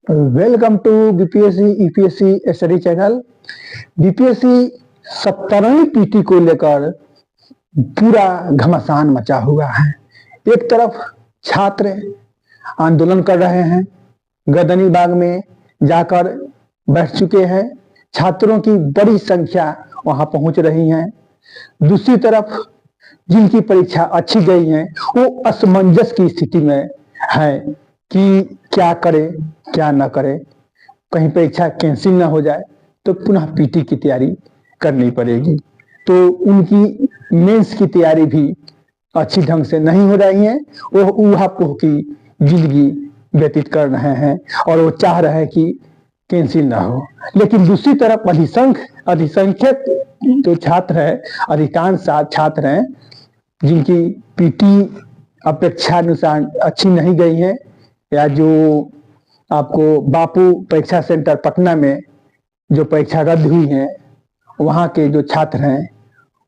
Welcome to BPSC UPSC study channel. BPSC 17वीं PT को लेकर पूरा घमासान मचा हुआ है। एक तरफ छात्र आंदोलन कर रहे हैं, गर्दनी बाग में जाकर बैठ चुके हैं, छात्रों की बड़ी संख्या वहां पहुंच रही है। दूसरी तरफ जिनकी परीक्षा अच्छी गई है वो असमंजस की स्थिति में है कि क्या करे क्या ना करे, कहीं परीक्षा कैंसिल ना हो जाए तो पुनः पीटी की तैयारी करनी पड़ेगी। तो उनकी मेंस की तैयारी भी अच्छी ढंग से नहीं हो रही है। वो ऊहापोह की जिंदगी व्यतीत कर रहे हैं और वो चाह रहे हैं कि कैंसिल ना हो। लेकिन दूसरी तरफ अधिसंख्यक जो छात्र है, अधिकांश छात्र हैं जिनकी पीटी अपेक्षानुसार अच्छी नहीं गई है, या जो आपको बापू परीक्षा सेंटर पटना में जो परीक्षा रद्द हुई है, वहाँ के जो छात्र हैं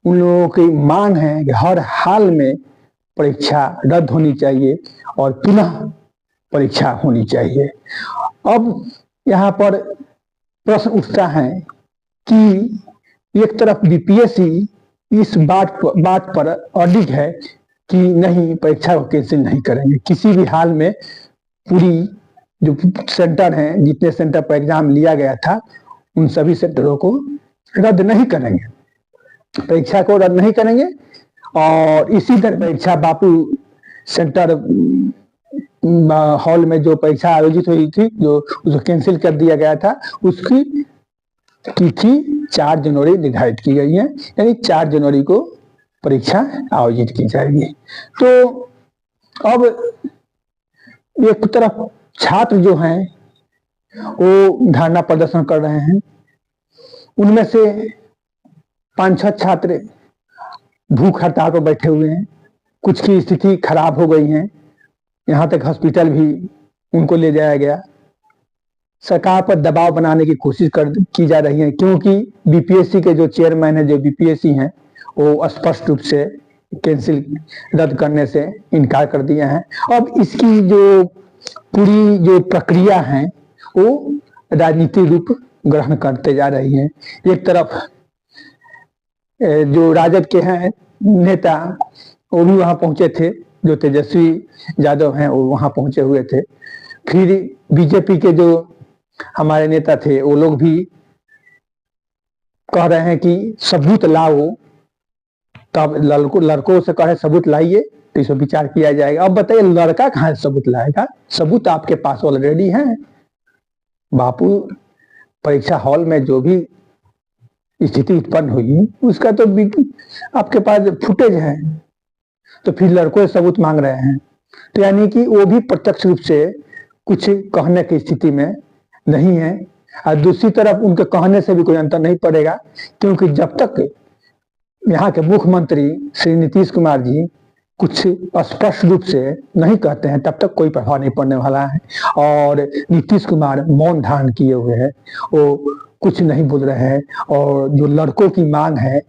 उन लोगों की मांग है कि हर हाल में परीक्षा रद्द होनी चाहिए और पुनः परीक्षा होनी चाहिए। अब यहाँ पर प्रश्न उठता है कि एक तरफ बीपीएससी इस बात पर अडिग है कि नहीं, परीक्षा को कैंसिल नहीं करेंगे, किसी भी हाल में पूरी जो सेंटर हैं, जितने सेंटर पर एग्जाम लिया गया था उन सभी सेंटरों को रद्द नहीं करेंगे, परीक्षा को रद्द नहीं करेंगे। और इसी तरह परीक्षा बापू सेंटर हॉल में जो परीक्षा आयोजित हुई थी, जो उसको कैंसिल कर दिया गया था, उसकी तिथि 4 जनवरी निर्धारित की गई है, यानी 4 जनवरी को परीक्षा आयोजित की जाएगी। तो अब एक तरफ छात्र जो हैं वो धरना प्रदर्शन कर रहे हैं, उनमें से 5-6 छात्र भूख हड़ताल पर बैठे हुए हैं, कुछ की स्थिति खराब हो गई है, यहाँ तक हॉस्पिटल भी उनको ले जाया गया। सरकार पर दबाव बनाने की कोशिश की जा रही है, क्योंकि बीपीएससी के जो चेयरमैन है, जो बीपीएससी हैं, वो स्पष्ट रूप से कैंसिल रद्द करने से इनकार कर दिया है। अब इसकी जो पूरी जो प्रक्रिया है वो राजनीतिक रूप ग्रहण करते जा रही है। एक तरफ जो राजद के हैं नेता वो भी वहां पहुंचे थे, जो तेजस्वी यादव हैं वो वहां पहुंचे हुए थे। फिर बीजेपी के जो हमारे नेता थे वो लोग भी कह रहे हैं कि सबूत लाओ, तब लड़कों से कहे सबूत लाइए तो इस पर विचार किया जाएगा। अब बताइए लड़का कहाँ से सबूत लाएगा? सबूत आपके पास ऑलरेडी है। बापू परीक्षा हॉल में जो भी स्थिति उत्पन्न हुई उसका तो आपके पास फुटेज है, तो फिर लड़कों से सबूत मांग रहे हैं, तो यानी कि वो भी प्रत्यक्ष रूप से कुछ कहने की स्थिति में नहीं है। और दूसरी तरफ उनके कहने से भी कोई अंतर नहीं पड़ेगा, क्योंकि जब तक यहाँ के मुख्यमंत्री श्री नीतीश कुमार जी कुछ स्पष्ट रूप से नहीं कहते हैं तब तक कोई प्रभाव नहीं पड़ने वाला है। और नीतीश कुमार मौन धारण किए हुए हैं, वो कुछ नहीं बोल रहे हैं। और जो लड़कों की मांग है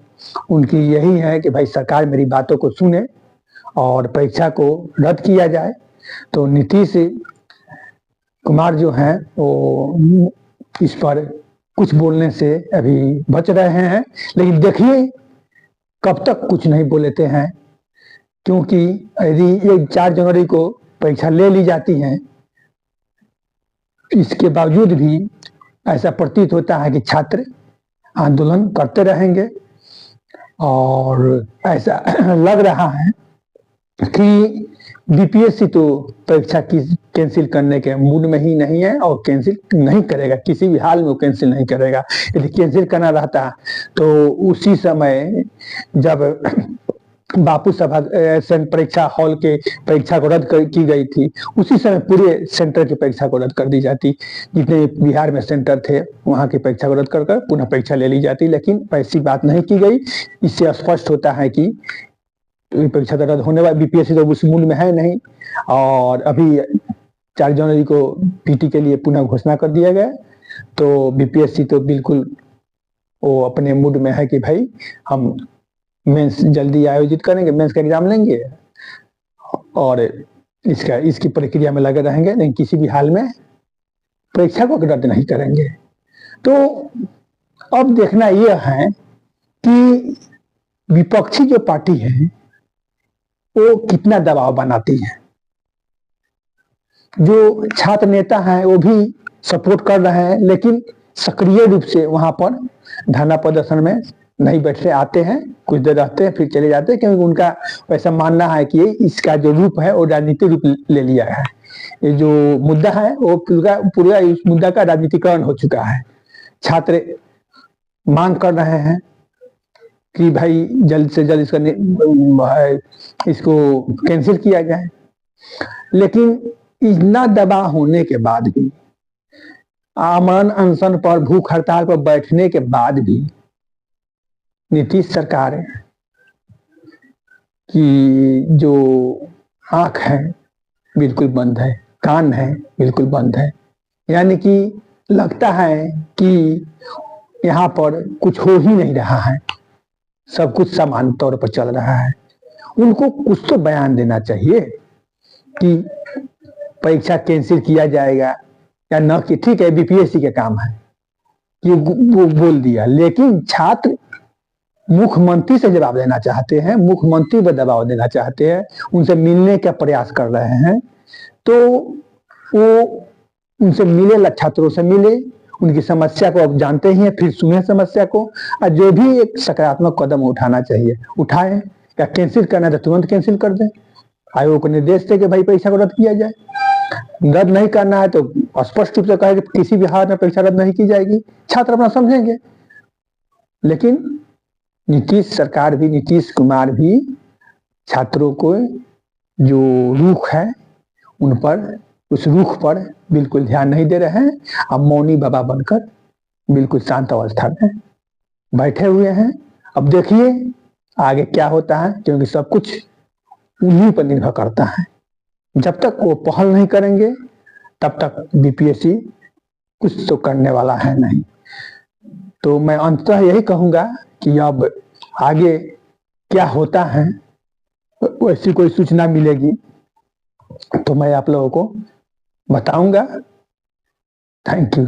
उनकी यही है कि भाई सरकार मेरी बातों को सुने और परीक्षा को रद्द किया जाए। तो नीतीश कुमार जो हैं वो इस पर कुछ बोलने से अभी बच रहे हैं, लेकिन देखिए कब तक कुछ नहीं बोलते हैं, क्योंकि यदि ये 4 जनवरी को परीक्षा ले ली जाती है, इसके बावजूद भी ऐसा प्रतीत होता है कि छात्र आंदोलन करते रहेंगे। और ऐसा लग रहा है कि बीपीएससी तो परीक्षा की कैंसिल करने के मूड में ही नहीं है और कैंसिल नहीं करेगा, किसी भी हाल में वो कैंसिल नहीं करेगा। यदि कैंसिल करना रहता तो उसी समय जब बापू सभा परीक्षा हॉल के परीक्षा को रद्द की गई थी, उसी समय पूरे सेंटर की परीक्षा को रद्द कर दी जाती। जितने बिहार में सेंटर थे वहां की परीक्षा को रद्द कर पुनः परीक्षा ले ली जाती, लेकिन ऐसी बात नहीं की गई। इससे स्पष्ट होता है कि परीक्षा तो रद्द होने वाली, बीपीएससी तो उस मूड में है नहीं। और अभी 4 जनवरी को पीटी के लिए पुनः घोषणा कर दिया गया, तो बीपीएससी तो बिल्कुल वो अपने मूड में है कि भाई हम मेंस जल्दी आयोजित करेंगे, मेंस का एग्जाम लेंगे और इसकी प्रक्रिया में लगे रहेंगे, लेकिन किसी भी हाल में परीक्षा को रद्द नहीं करेंगे। तो अब देखना यह है कि विपक्षी जो पार्टी है वो कितना दबाव बनाती है। जो छात्र नेता हैं वो भी सपोर्ट कर रहे हैं, लेकिन सक्रिय रूप से वहां पर धरना प्रदर्शन में नहीं बैठे, आते हैं, कुछ देर रहते हैं, फिर चले जाते हैं, क्योंकि उनका ऐसा मानना है कि इसका जो रूप है वो राजनीतिक रूप ले लिया है। ये जो मुद्दा है वो पूरा इस मुद्दा का राजनीतिकरण हो चुका है। छात्र मांग कर रहे हैं कि भाई जल्द से जल्द इसको कैंसिल किया जाए, लेकिन इतना दबाव होने के बाद भी, आमरण अनशन पर, भूख हड़ताल पर बैठने के बाद भी नीतीश सरकार की जो आंख है बिल्कुल बंद है, कान है बिल्कुल बंद है। यानी कि लगता है कि यहाँ पर कुछ हो ही नहीं रहा है, सब कुछ सामान्य तौर पर चल रहा है। उनको कुछ तो बयान देना चाहिए कि परीक्षा कैंसिल किया जाएगा या न, कि ठीक है बीपीएससी के काम है कि वो बोल दिया, लेकिन छात्र मुख्यमंत्री से जवाब देना चाहते हैं, मुख्यमंत्री पर दबाव देना चाहते हैं, उनसे मिलने का प्रयास कर रहे हैं। तो वो उनसे मिले, छात्रों से मिले, उनकी समस्या को अब जानते ही हैं, फिर सुने समस्या को, और जो भी एक सकारात्मक कदम उठाना चाहिए उठाए, या कैंसिल करना है तो तुरंत कैंसिल कर दें। आयोग को निर्देश दे कि भाई परीक्षा को रद्द किया जाए। रद्द नहीं करना है तो स्पष्ट रूप से कहे कि किसी भी हाल में परीक्षा रद्द नहीं की जाएगी, छात्र अपना समझेंगे। लेकिन नीतीश सरकार भी, नीतीश कुमार भी छात्रों को जो रुख है उन पर, उस रुख पर बिल्कुल ध्यान नहीं दे रहे हैं। अब मौनी बाबा बनकर बिल्कुल शांत अवस्था में बैठे हुए हैं। अब देखिए आगे क्या होता है, क्योंकि सब कुछ उन्हीं पर निर्भर करता है। जब तक वो पहल नहीं करेंगे तब तक बीपीएससी कुछ तो करने वाला है नहीं। तो मैं अंततः यही कहूंगा कि अब आगे क्या होता है, वैसी कोई सूचना मिलेगी तो मैं आप लोगों को बताऊंगा। Thank you.